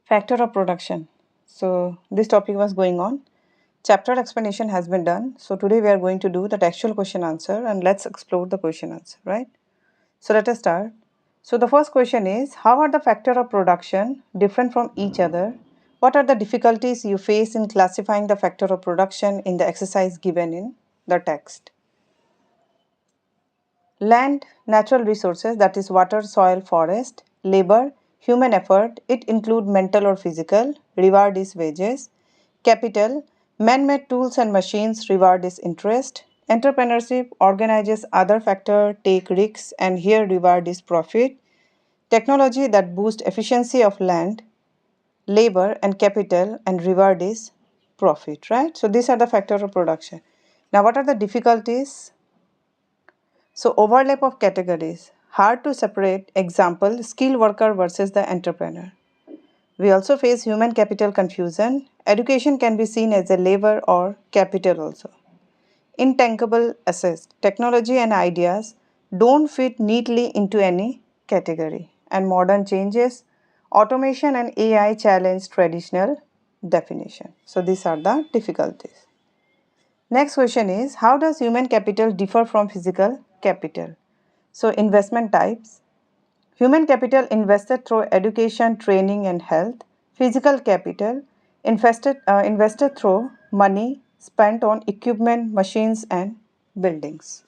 Factor of production. So this topic was going on. Chapter explanation has been done. So today we are going to do the actual question answer and let's explore the question answer, right? So let us start. So the first question is, how are the factor of production different from each other? What are the difficulties you face in classifying the factor of production in the exercise given in the text? Land, natural resources, that is water, soil, forest. Labor, human effort, it include mental or physical. Reward is wages. Capital, man-made tools and machines. Reward is interest. Entrepreneurship organizes other factor, take risks, and here reward is profit. Technology that boosts efficiency of land, labor, and capital, and reward is profit, right? So these are the factor of production. Now, what are the difficulties? So overlap of categories, hard to separate. Example, skilled worker versus the entrepreneur. We also face human capital confusion. Education can be seen as a labor or capital also. Intangible assets, technology and ideas don't fit neatly into any category. And modern changes, automation and AI challenge traditional definition. So these are the difficulties. Next question is, how does human capital differ from physical capital? So investment types. Human capital invested through education, training and health. Physical capital invested through money spent on equipment, machines and buildings.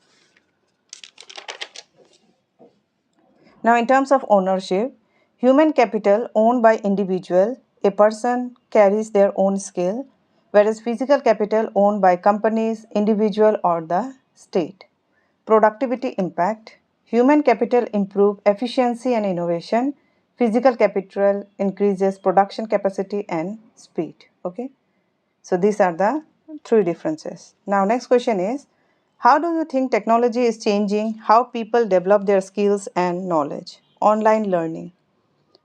Now in terms of ownership, human capital owned by individual, a person carries their own skill, whereas physical capital owned by companies, individual or the state. Productivity impact, human capital improve efficiency and innovation, physical capital increases production capacity and speed. Okay, so these are the three differences. Now next question is, how do you think technology is changing how people develop their skills and knowledge? Online learning.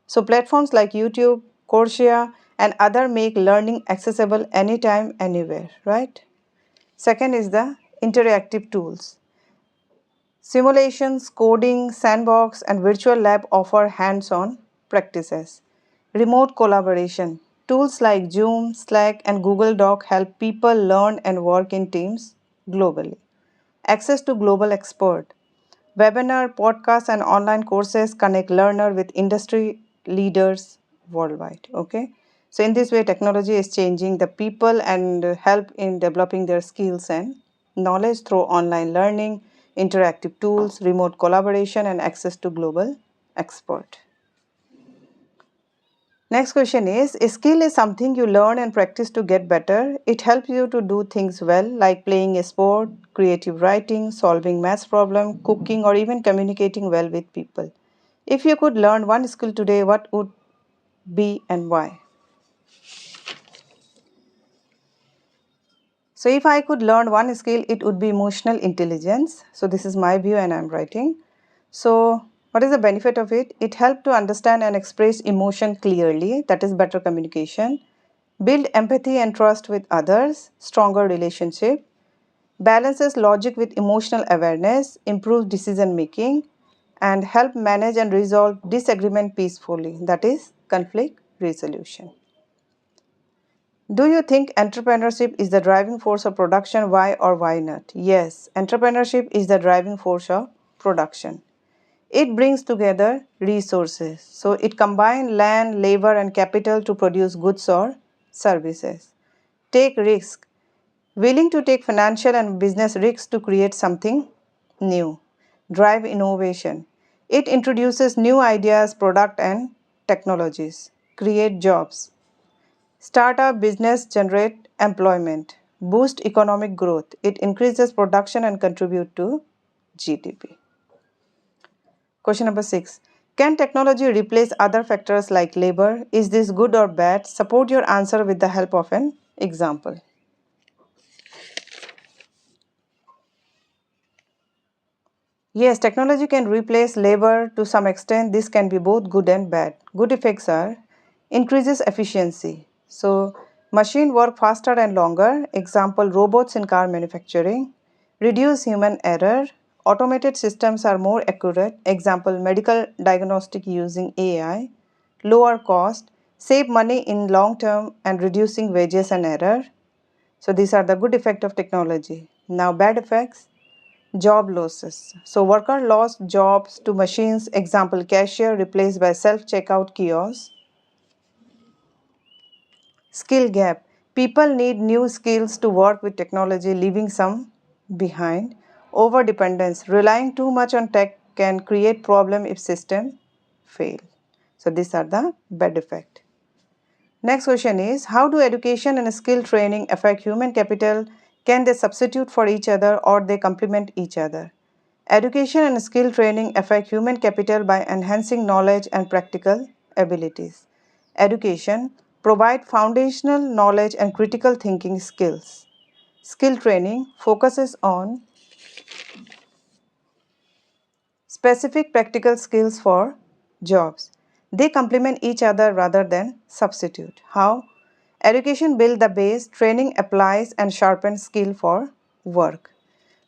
So platforms like YouTube, Coursera and other make learning accessible anytime, anywhere, right? Second is the interactive tools. Simulations, coding, sandbox, and virtual lab offer hands-on practices. Remote collaboration. Tools like Zoom, Slack, and Google Doc help people learn and work in teams globally. Access to global expert. Webinar, podcasts, and online courses connect learner with industry leaders worldwide. Okay. So in this way, technology is changing the people and help in developing their skills and knowledge through online learning, interactive tools, remote collaboration, and access to global expert. Next question is, a skill is something you learn and practice to get better. It helps you to do things well, like playing a sport, creative writing, solving math problem, cooking, or even communicating well with people. If you could learn one skill today, what would be and why? So if I could learn one skill, it would be emotional intelligence. So this is my view and I'm writing. So what is the benefit of it? It helps to understand and express emotion clearly, that is better communication, build empathy and trust with others, stronger relationship, balances logic with emotional awareness, improves decision making, and help manage and resolve disagreement peacefully, that is conflict resolution. Do you think entrepreneurship is the driving force of production? Why or why not? Yes, entrepreneurship is the driving force of production. It brings together resources. So it combines land, labor, and capital to produce goods or services. Take risk. Willing to take financial and business risks to create something new. Drive innovation. It introduces new ideas, product, and technologies. Create jobs. Startup business generate employment, boost economic growth. It increases production and contribute to GDP. Question number 6. Can technology replace other factors like labor? Is this good or bad? Support your answer with the help of an example. Yes, technology can replace labor to some extent. This can be both good and bad. Good effects are increases efficiency. So, machine work faster and longer. Example, robots in car manufacturing. Reduce human error. Automated systems are more accurate. Example, medical diagnostic using AI. Lower cost. save money in long term and reducing wages and error. So these are the good effect of technology. Now bad effects, job losses. So worker lost jobs to machines, example cashier replaced by self-checkout kiosks. Skill gap. People need new skills to work with technology, leaving some behind. Over dependence. Relying too much on tech can create problem if system fail. So these are the bad effect. Next question is, how do education and skill training affect human capital? Can they substitute for each other or they complement each other? Education and skill training affect human capital by enhancing knowledge and practical abilities. Education provides foundational knowledge and critical thinking skills. Skill training focuses on specific practical skills for jobs. They complement each other rather than substitute. How? Education builds the base, training applies and sharpens skill for work.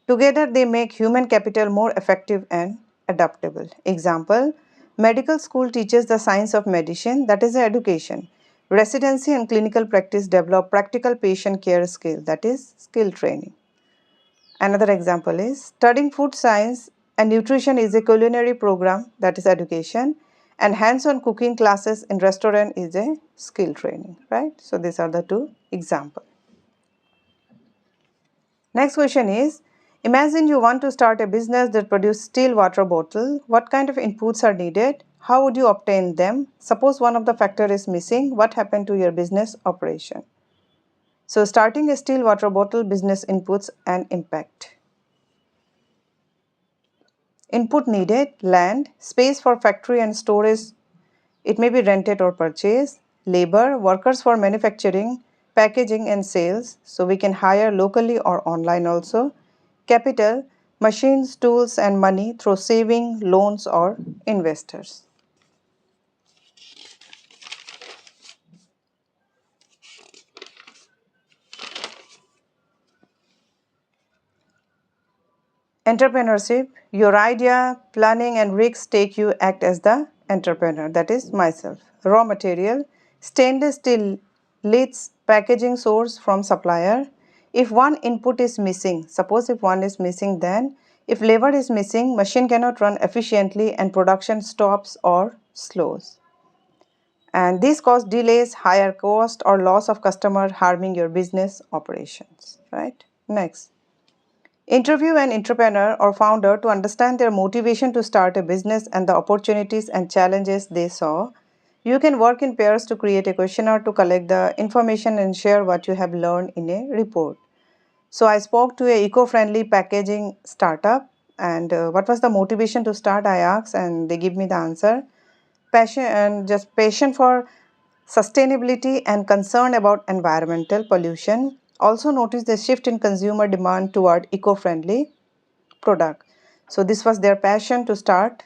Together, they make human capital more effective and adaptable. Example, medical school teaches the science of medicine, that is education. Residency and clinical practice develop practical patient care skill, that is skill training. Another example is studying food science and nutrition is a culinary program, that is education, and hands-on cooking classes in restaurant is a skill training, right? So these are the two examples. Next question is, imagine you want to start a business that produces steel water bottle. What kind of inputs are needed? How would you obtain them? Suppose one of the factor is missing. What happened to your business operation? So starting a steel water bottle business inputs and impact. Input needed, land, space for factory and storage. It may be rented or purchased. Labor, workers for manufacturing, packaging and sales. So we can hire locally or online also. Capital, machines, tools and money through saving, loans or investors. Entrepreneurship, your idea, planning and risks take you act as the entrepreneur, that is myself. Raw material, stainless steel lids, packaging source from supplier. If one input is missing, suppose if one is missing, then if labor is missing, machine cannot run efficiently and production stops or slows. And this cause delays, higher cost or loss of customer, harming your business operations, right? Next. Interview an entrepreneur or founder to understand their motivation to start a business and the opportunities and challenges they saw. You can work in pairs to create a questionnaire to collect the information and share what you have learned in a report. So I spoke to a eco-friendly packaging startup, and what was the motivation to start, I asked, and they give me the answer. Passion for sustainability and concern about environmental pollution. Also notice the shift in consumer demand toward eco-friendly product. So this was their passion to start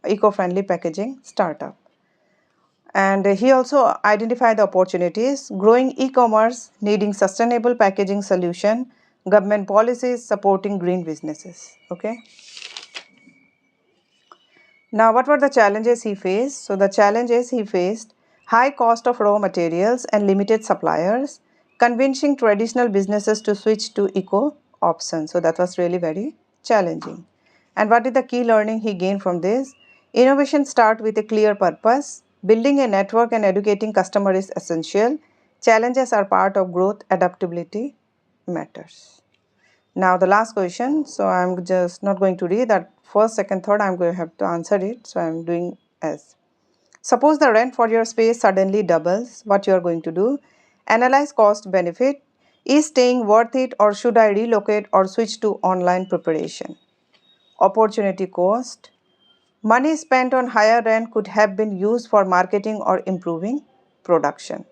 eco-friendly packaging startup. And he also identified the opportunities, growing e-commerce, needing sustainable packaging solution, government policies supporting green businesses. Okay. Now, what were the challenges he faced? So, the challenges he faced: high cost of raw materials and limited suppliers, convincing traditional businesses to switch to eco options. So, that was really very challenging. And what is the key learning he gained from this? Innovation start with a clear purpose. Building a network and educating customer is essential. Challenges are part of growth. Adaptability matters. Now the last question, so I'm just not going to read that first, second, third, I'm going to have to answer it. So I'm doing as. Suppose the rent for your space suddenly doubles, what you are going to do? Analyze cost benefit. Is staying worth it or should I relocate or switch to online preparation? Opportunity cost. Money spent on higher rent could have been used for marketing or improving production.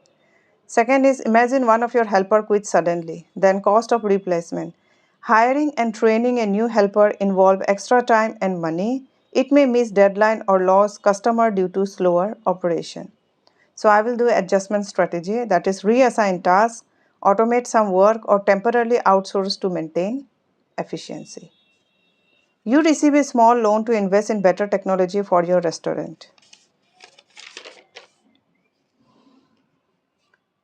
Second is, imagine one of your helper quits suddenly, then cost of replacement. Hiring and training a new helper involve extra time and money. It may miss deadline or lose customer due to slower operation. So I will do adjustment strategy, that is reassign tasks, automate some work or temporarily outsource to maintain efficiency. You receive a small loan to invest in better technology for your restaurant.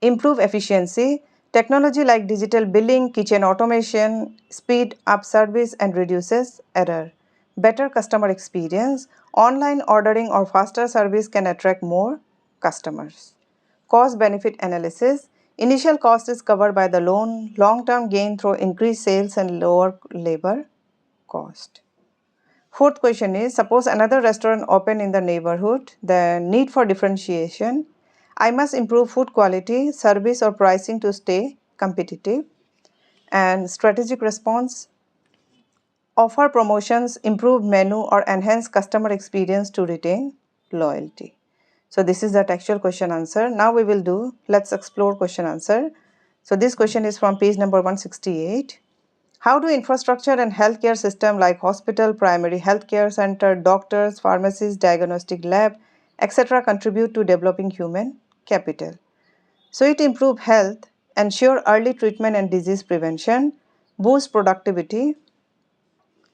Improve efficiency. Technology like digital billing, kitchen automation, speed up service and reduces error. Better customer experience. Online ordering or faster service can attract more customers. Cost benefit analysis. Initial cost is covered by the loan, long-term gain through increased sales and lower labor cost. Fourth question is, suppose another restaurant open in the neighborhood, the need for differentiation. I must improve food quality, service or pricing to stay competitive. And strategic response, offer promotions, improve menu or enhance customer experience to retain loyalty. So this is that actual question answer. Now we will do, let's explore question answer. So this question is from page number 168. How do infrastructure and healthcare system like hospital, primary healthcare center, doctors, pharmacies, diagnostic lab, etc. contribute to developing human capital? So it improve health, ensure early treatment and disease prevention, boost productivity,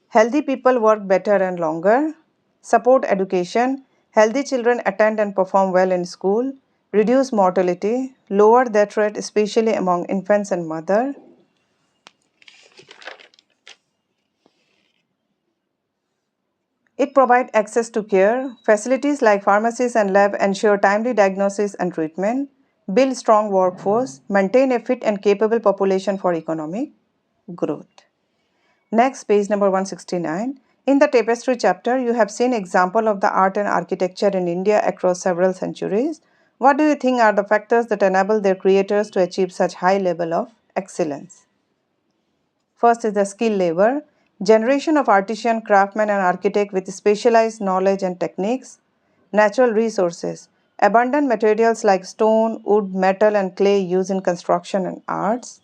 healthy people work better and longer, support education, healthy children attend and perform well in school, reduce mortality, lower death rate especially among infants and mother. It provides access to care. Facilities like pharmacies and lab ensure timely diagnosis and treatment, build strong workforce, maintain a fit and capable population for economic growth. Next, page number 169. In the tapestry chapter, you have seen example of the art and architecture in India across several centuries. What do you think are the factors that enable their creators to achieve such high level of excellence? First is the skill labor, generation of artisan, craftsmen and architect with specialized knowledge and techniques. Natural resources, abundant materials like stone, wood, metal and clay used in construction and arts.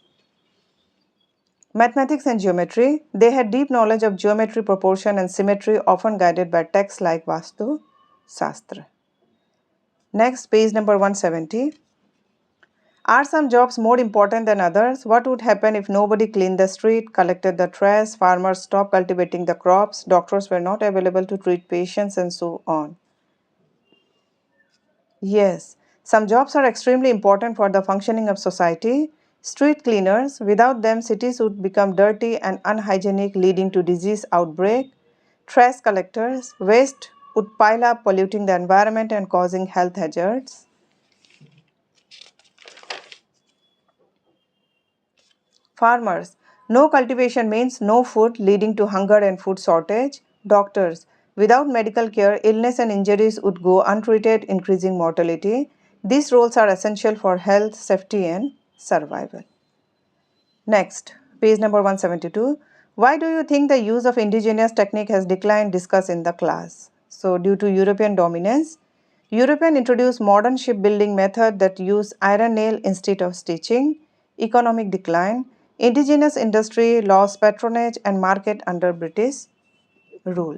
Mathematics and geometry, they had deep knowledge of geometry, proportion and symmetry, often guided by texts like Vastu Shastra. Next, page number 170. Are some jobs more important than others? What would happen if nobody cleaned the street, collected the trash, farmers stopped cultivating the crops, doctors were not available to treat patients, and so on? Yes, some jobs are extremely important for the functioning of society. Street cleaners, without them, cities would become dirty and unhygienic, leading to disease outbreak. Trash collectors, waste would pile up, polluting the environment and causing health hazards. Farmers, no cultivation means no food, leading to hunger and food shortage. Doctors, without medical care, illness and injuries would go untreated, increasing mortality. These roles are essential for health, safety, and survival. Next, page number 172. Why do you think the use of indigenous technique has declined? Discussed in the class. So, due to European dominance, European introduced modern shipbuilding method that use iron nail instead of stitching. Economic decline. Indigenous industry lost patronage and market under British rule.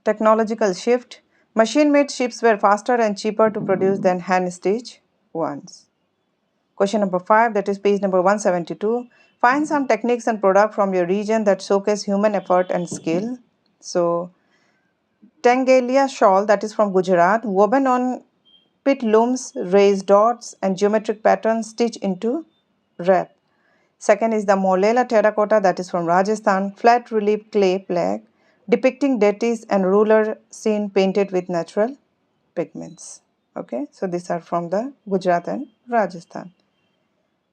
Technological shift. Machine-made ships were faster and cheaper to produce than hand-stitched ones. Question number 5, that is page number 172. Find some techniques and products from your region that showcase human effort and skill. So, Tangalia shawl, that is from Gujarat, woven on pit looms, raised dots and geometric patterns stitched into wrap. Second is the Molela terracotta, that is from Rajasthan, flat relief clay plaque depicting deities and ruler scene painted with natural pigments. Okay, so these are from the Gujarat and Rajasthan.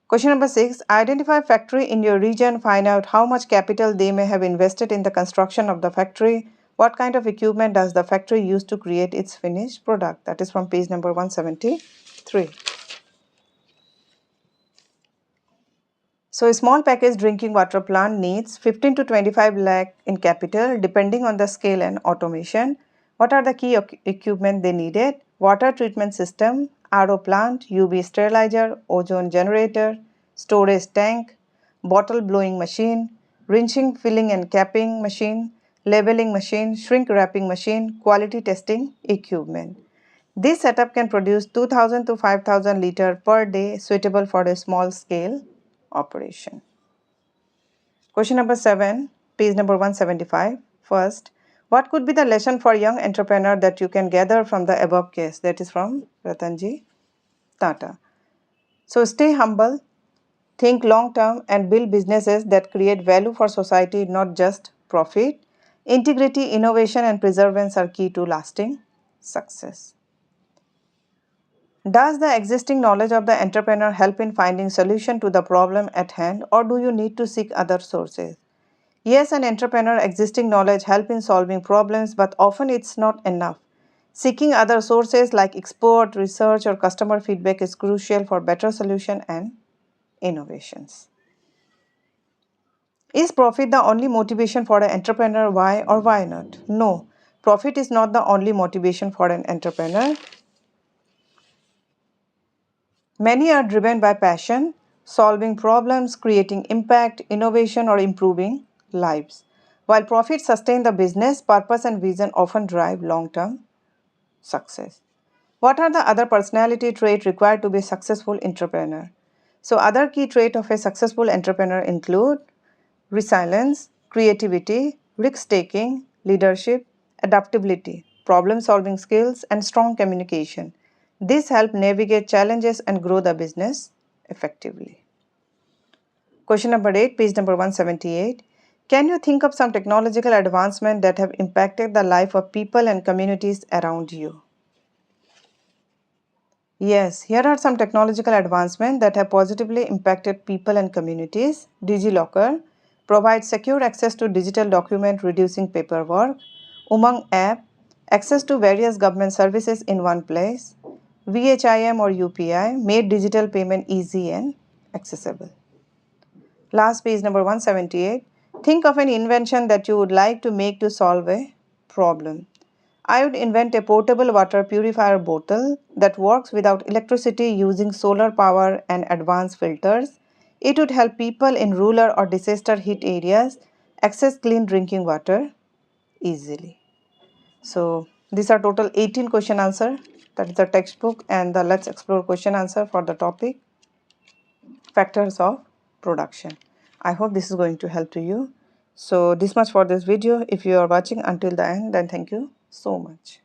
Question number 6. Identify factory in your region. Find out how much capital they may have invested in the construction of the factory. What kind of equipment does the factory use to create its finished product? That is from page number 173. So, a small packaged drinking water plant needs 15 to 25 lakh in capital depending on the scale and automation. What are the key equipment they needed? Water treatment system, RO plant, UV sterilizer, ozone generator, storage tank, bottle blowing machine, rinsing, filling and capping machine, labeling machine, shrink wrapping machine, quality testing equipment. This setup can produce 2000 to 5000 liter per day, suitable for a small scale operation. Question number 7, page number 175. First, what could be the lesson for young entrepreneur that you can gather from the above case? That is from Ratanji Tata. So stay humble, think long term, and build businesses that create value for society, not just profit. Integrity, innovation, and perseverance are key to lasting success. Does the existing knowledge of the entrepreneur help in finding solution to the problem at hand, or do you need to seek other sources? Yes, an entrepreneur existing knowledge help in solving problems, but often it's not enough. Seeking other sources like expert, research, or customer feedback is crucial for better solution and innovations. Is profit the only motivation for an entrepreneur? Why or why not? No, profit is not the only motivation for an entrepreneur. Many are driven by passion, solving problems, creating impact, innovation, or improving lives. While profit sustains the business, purpose and vision often drive long-term success. What are the other personality traits required to be a successful entrepreneur? So other key traits of a successful entrepreneur include resilience, creativity, risk-taking, leadership, adaptability, problem-solving skills, and strong communication. This help navigate challenges and grow the business effectively. Question number 8, page number 178. Can you think of some technological advancement that have impacted the life of people and communities around you? Yes, here are some technological advancements that have positively impacted people and communities. DigiLocker provides secure access to digital documents, reducing paperwork. Umang app, access to various government services in one place. VHIM or UPI made digital payment easy and accessible. Last page number 178. Think of an invention that you would like to make to solve a problem. I would invent a portable water purifier bottle that works without electricity using solar power and advanced filters. It would help people in rural or disaster hit areas access clean drinking water easily. So these are total 18 question answer. That is the textbook, and the let's explore question answer for the topic factors of production. I hope this is going to help to you. So this much for this video. If you are watching until the end, then thank you so much.